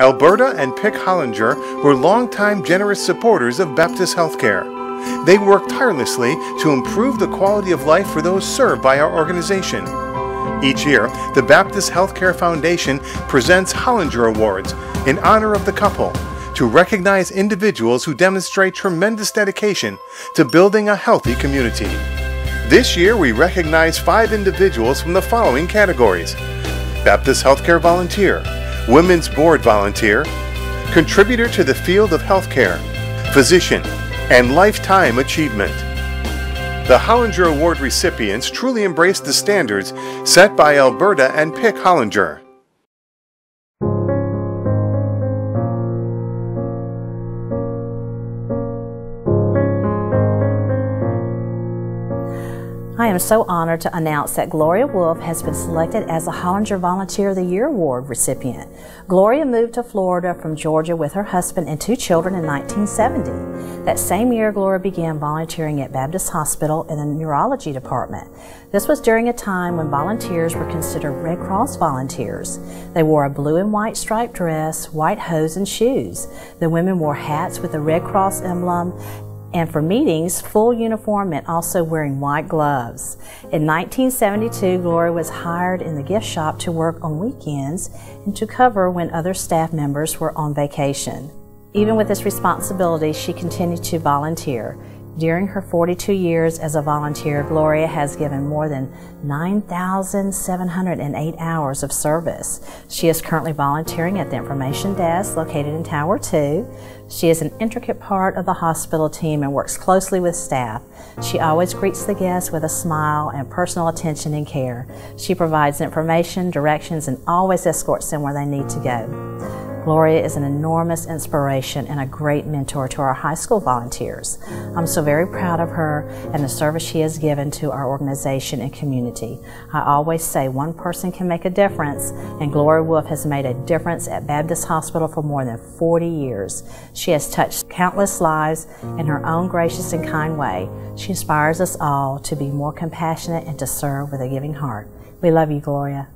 Alberta and Pick Hollinger were longtime generous supporters of Baptist healthcare. They work tirelessly to improve the quality of life for those served by our organization. Each year, the Baptist Healthcare Foundation presents Hollinger Awards in honor of the couple to recognize individuals who demonstrate tremendous dedication to building a healthy community. This year, we recognize 5 individuals from the following categories: Baptist Healthcare Volunteer, Women's Board Volunteer, Contributor to the Field of Healthcare, Physician, and Lifetime Achievement. The Hollinger Award recipients truly embrace the standards set by Alberta and Pick Hollinger. I am so honored to announce that Gloria Wolfe has been selected as the Hollinger Volunteer of the Year Award recipient. Gloria moved to Florida from Georgia with her husband and 2 children in 1970. That same year, Gloria began volunteering at Baptist Hospital in the neurology department. This was during a time when volunteers were considered Red Cross volunteers. They wore a blue and white striped dress, white hose, and shoes. The women wore hats with the Red Cross emblem, and for meetings, full uniform meant also wearing white gloves. In 1972, Gloria was hired in the gift shop to work on weekends and to cover when other staff members were on vacation. Even with this responsibility, she continued to volunteer. During her 42 years as a volunteer, Gloria has given more than 9,708 hours of service. She is currently volunteering at the information desk located in Tower 2. She is an intricate part of the hospital team and works closely with staff. She always greets the guests with a smile and personal attention and care. She provides information, directions, and always escorts them where they need to go. Gloria is an enormous inspiration and a great mentor to our high school volunteers. I'm so very proud of her and the service she has given to our organization and community. I always say one person can make a difference, and Gloria Wolfe has made a difference at Baptist Hospital for more than 40 years. She has touched countless lives in her own gracious and kind way. She inspires us all to be more compassionate and to serve with a giving heart. We love you, Gloria.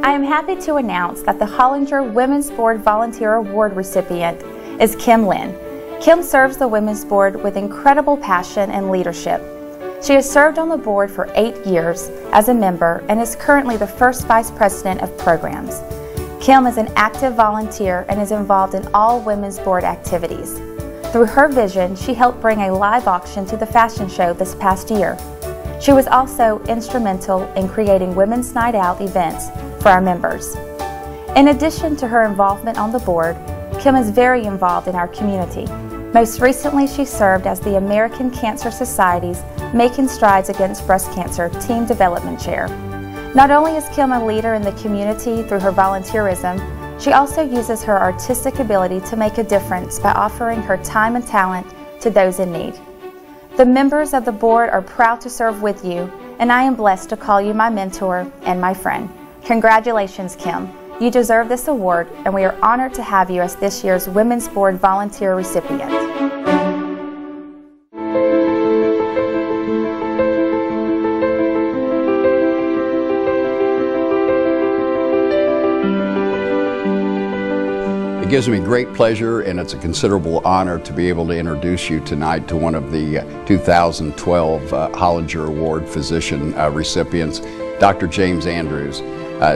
I am happy to announce that the Hollinger Women's Board Volunteer Award recipient is Kim Lien. Kim serves the Women's Board with incredible passion and leadership. She has served on the board for 8 years as a member and is currently the first Vice President of Programs. Kim is an active volunteer and is involved in all Women's Board activities. Through her vision, she helped bring a live auction to the fashion show this past year. She was also instrumental in creating Women's Night Out events for our members. In addition to her involvement on the board, Kim is very involved in our community. Most recently, she served as the American Cancer Society's Making Strides Against Breast Cancer Team Development Chair. Not only is Kim a leader in the community through her volunteerism, she also uses her artistic ability to make a difference by offering her time and talent to those in need. The members of the board are proud to serve with you, and I am blessed to call you my mentor and my friend. Congratulations, Kim. You deserve this award, and we are honored to have you as this year's Women's Board Volunteer recipient. It gives me great pleasure, and it's a considerable honor to be able to introduce you tonight to one of the 2012 Hollinger Award physician recipients, Dr. James Andrews.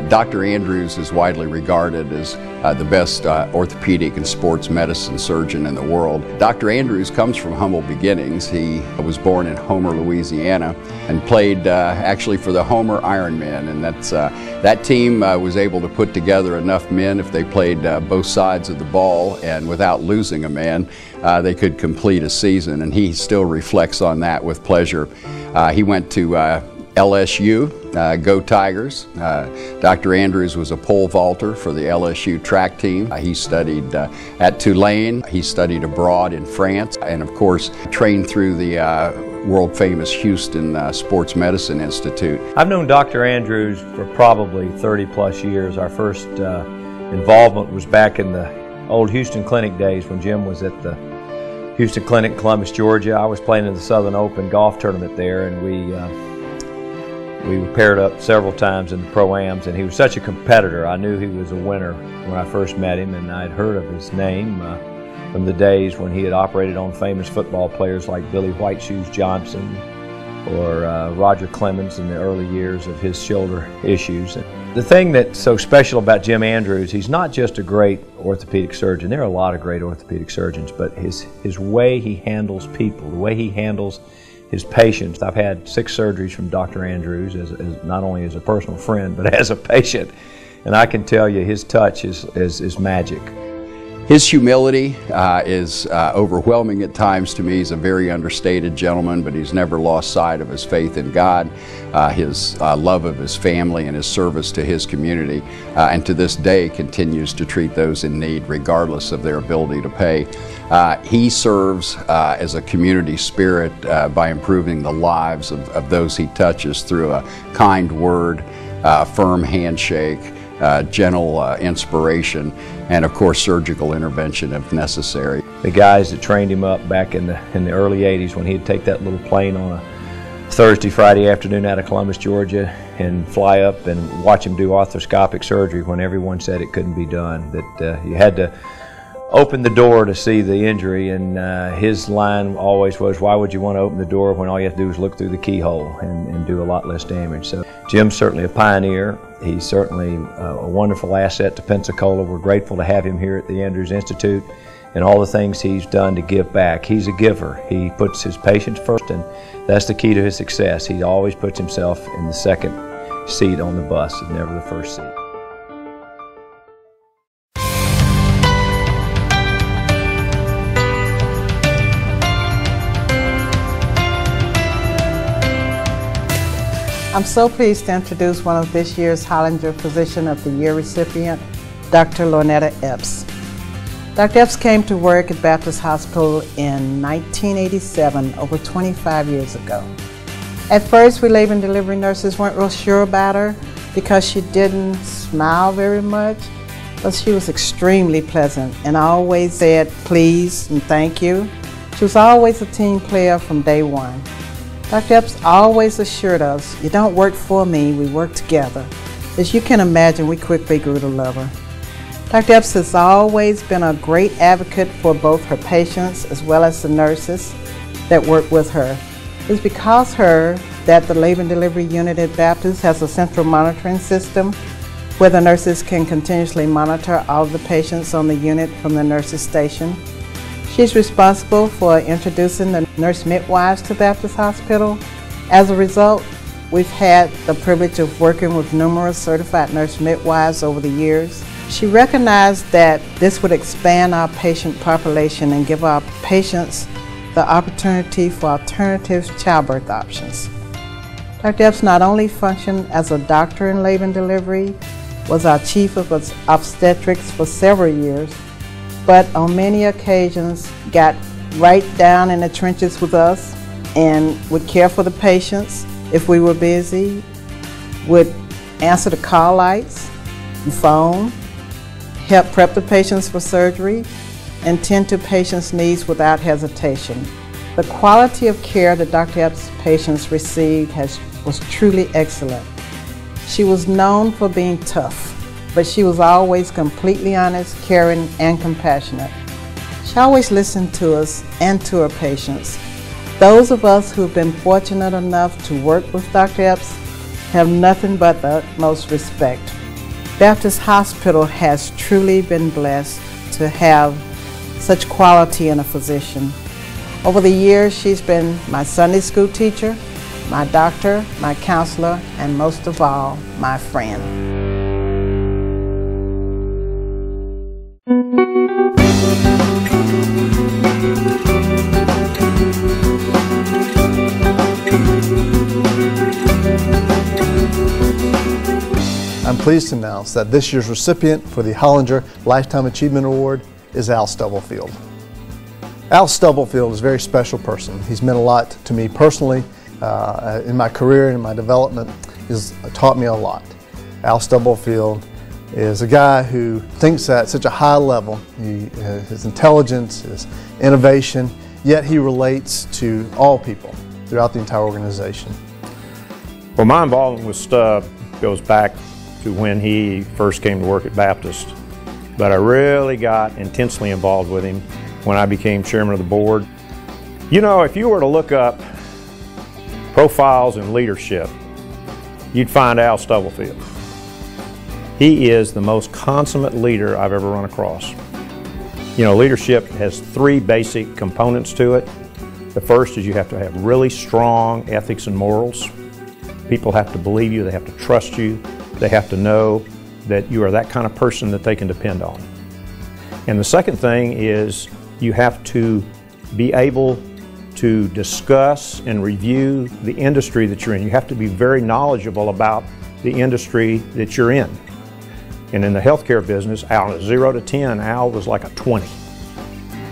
Dr. Andrews is widely regarded as the best orthopedic and sports medicine surgeon in the world. Dr. Andrews comes from humble beginnings. He was born in Homer, Louisiana, and played actually for the Homer Ironmen, and that team was able to put together enough men if they played both sides of the ball, and without losing a man, they could complete a season, and he still reflects on that with pleasure. He went to LSU, go Tigers. Dr. Andrews was a pole vaulter for the LSU track team. He studied at Tulane. He studied abroad in France, and of course trained through the world-famous Houston Sports Medicine Institute. I've known Dr. Andrews for probably 30-plus years. Our first involvement was back in the old Houston Clinic days when Jim was at the Houston Clinic in Columbus, Georgia. I was playing in the Southern Open golf tournament there, and we were paired up several times in the Pro-Ams, and he was such a competitor. I knew he was a winner when I first met him, and I'd heard of his name from the days when he had operated on famous football players like Billy White Shoes Johnson or Roger Clemens in the early years of his shoulder issues. The thing that's so special about Jim Andrews, he's not just a great orthopedic surgeon. There are a lot of great orthopedic surgeons, but his way he handles people, the way he handles his patients. I've had 6 surgeries from Dr. Andrews, as not only as a personal friend, but as a patient. And I can tell you his touch is magic. His humility is overwhelming at times to me. He's a very understated gentleman, but he's never lost sight of his faith in God, his love of his family, and his service to his community, and to this day continues to treat those in need regardless of their ability to pay. He serves as a community spirit by improving the lives of those he touches through a kind word, a firm handshake, gentle inspiration, and of course surgical intervention if necessary. The guys that trained him up back in the early 80s, when he'd take that little plane on a Thursday, Friday afternoon out of Columbus, Georgia, and fly up and watch him do arthroscopic surgery when everyone said it couldn't be done, that you had to open the door to see the injury, and his line always was, why would you want to open the door when all you have to do is look through the keyhole and do a lot less damage? So Jim's certainly a pioneer. He's certainly a wonderful asset to Pensacola. We're grateful to have him here at the Andrews Institute and all the things he's done to give back. He's a giver. He puts his patients first, and that's the key to his success. He always puts himself in the second seat on the bus and never the first seat. I'm so pleased to introduce one of this year's Hollinger Physician of the Year recipient, Dr. Lornetta Epps. Dr. Epps came to work at Baptist Hospital in 1987, over 25 years ago. At first, we labor and delivery nurses weren't real sure about her because she didn't smile very much, but she was extremely pleasant and always said please and thank you. She was always a team player from day one. Dr. Epps always assured us, you don't work for me, we work together. As you can imagine, we quickly grew to love her. Dr. Epps has always been a great advocate for both her patients as well as the nurses that work with her. It's because of her that the labor and delivery unit at Baptist has a central monitoring system where the nurses can continuously monitor all of the patients on the unit from the nurses station. She's responsible for introducing the nurse midwives to Baptist Hospital. As a result, we've had the privilege of working with numerous certified nurse midwives over the years. She recognized that this would expand our patient population and give our patients the opportunity for alternative childbirth options. Dr. Epps not only functioned as a doctor in labor and delivery, was our chief of obstetrics for several years, but on many occasions got right down in the trenches with us and would care for the patients if we were busy, would answer the call lights, the phone, help prep the patients for surgery, and tend to patients' needs without hesitation. The quality of care that Dr. Epps' patients received was truly excellent. She was known for being tough, but she was always completely honest, caring, and compassionate. She always listened to us and to her patients. Those of us who've been fortunate enough to work with Dr. Epps have nothing but the utmost respect. Baptist Hospital has truly been blessed to have such quality in a physician. Over the years, she's been my Sunday school teacher, my doctor, my counselor, and most of all, my friend. I'm pleased to announce that this year's recipient for the Hollinger Lifetime Achievement Award is Al Stubblefield. Al Stubblefield is a very special person. He's meant a lot to me personally in my career and in my development. He's taught me a lot. Al Stubblefield is a guy who thinks at such a high level. His intelligence, his innovation, yet he relates to all people throughout the entire organization. Well, my involvement with Stubb goes back to when he first came to work at Baptist, but I really got intensely involved with him when I became chairman of the board. You know, if you were to look up profiles in leadership, you'd find Al Stubblefield. He is the most consummate leader I've ever run across. You know, leadership has three basic components to it. The first is you have to have really strong ethics and morals. People have to believe you, they have to trust you, they have to know that you are that kind of person that they can depend on. And the second thing is you have to be able to discuss and review the industry that you're in. You have to be very knowledgeable about the industry that you're in. And in the healthcare business, on a 0 to 10, Al was like a 20.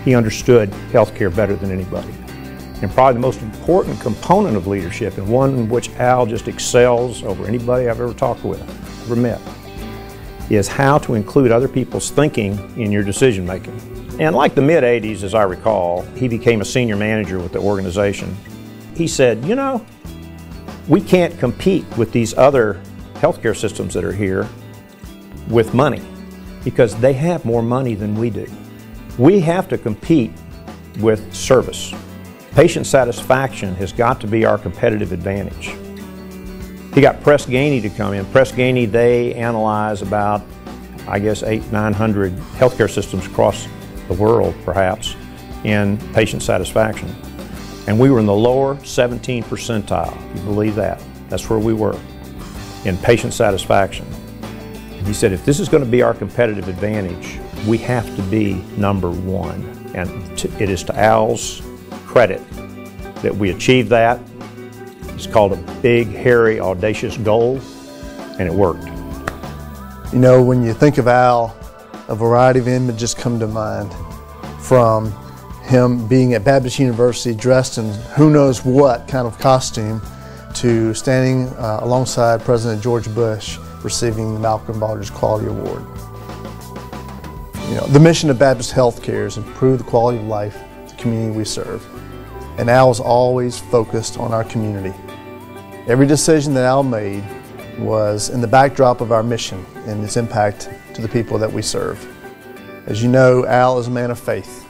He understood healthcare better than anybody. And probably the most important component of leadership, and one in which Al just excels over anybody I've ever talked with, ever met, is how to include other people's thinking in your decision making. And like the mid-'80s, as I recall, he became a senior manager with the organization. He said, you know, we can't compete with these other healthcare systems that are here with money because they have more money than we do. We have to compete with service. Patient satisfaction has got to be our competitive advantage. He got Press Ganey to come in. Press Ganey, they analyze about, I guess, 800-900 healthcare systems across the world, perhaps, in patient satisfaction. And we were in the lower 17th percentile, if you believe that. That's where we were, in patient satisfaction. And he said, if this is going to be our competitive advantage, we have to be number one. And it is to Al's credit that we achieved that. It's called a big, hairy, audacious goal, and it worked. You know, when you think of Al, a variety of images come to mind, from him being at Baptist University dressed in who knows what kind of costume to standing alongside President George Bush receiving the Malcolm Baldrige Quality Award. You know, the mission of Baptist Healthcare is to improve the quality of life of the community we serve. And Al's always focused on our community. Every decision that Al made was in the backdrop of our mission and its impact to the people that we serve. As you know, Al is a man of faith,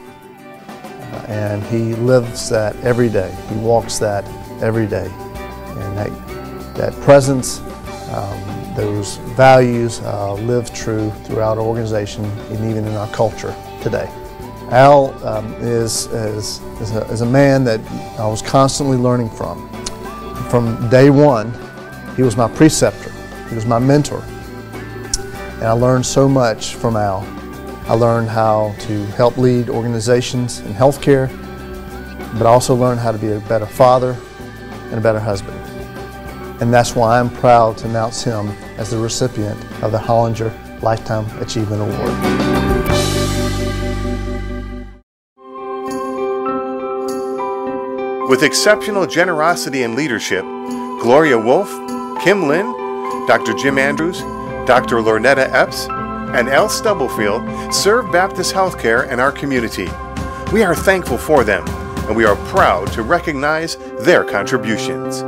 and he lives that every day. He walks that every day. And that presence, those values live true throughout our organization and even in our culture today. Al is a man that I was constantly learning from. From day one, he was my preceptor. He was my mentor. And I learned so much from Al. I learned how to help lead organizations in healthcare, but I also learned how to be a better father and a better husband. And that's why I'm proud to announce him as the recipient of the Hollinger Lifetime Achievement Award. With exceptional generosity and leadership, Gloria Wolfe, Kim Lien, Dr. Jim Andrews, Dr. Lornetta Epps, and Al Stubblefield serve Baptist Healthcare in our community. We are thankful for them, and we are proud to recognize their contributions.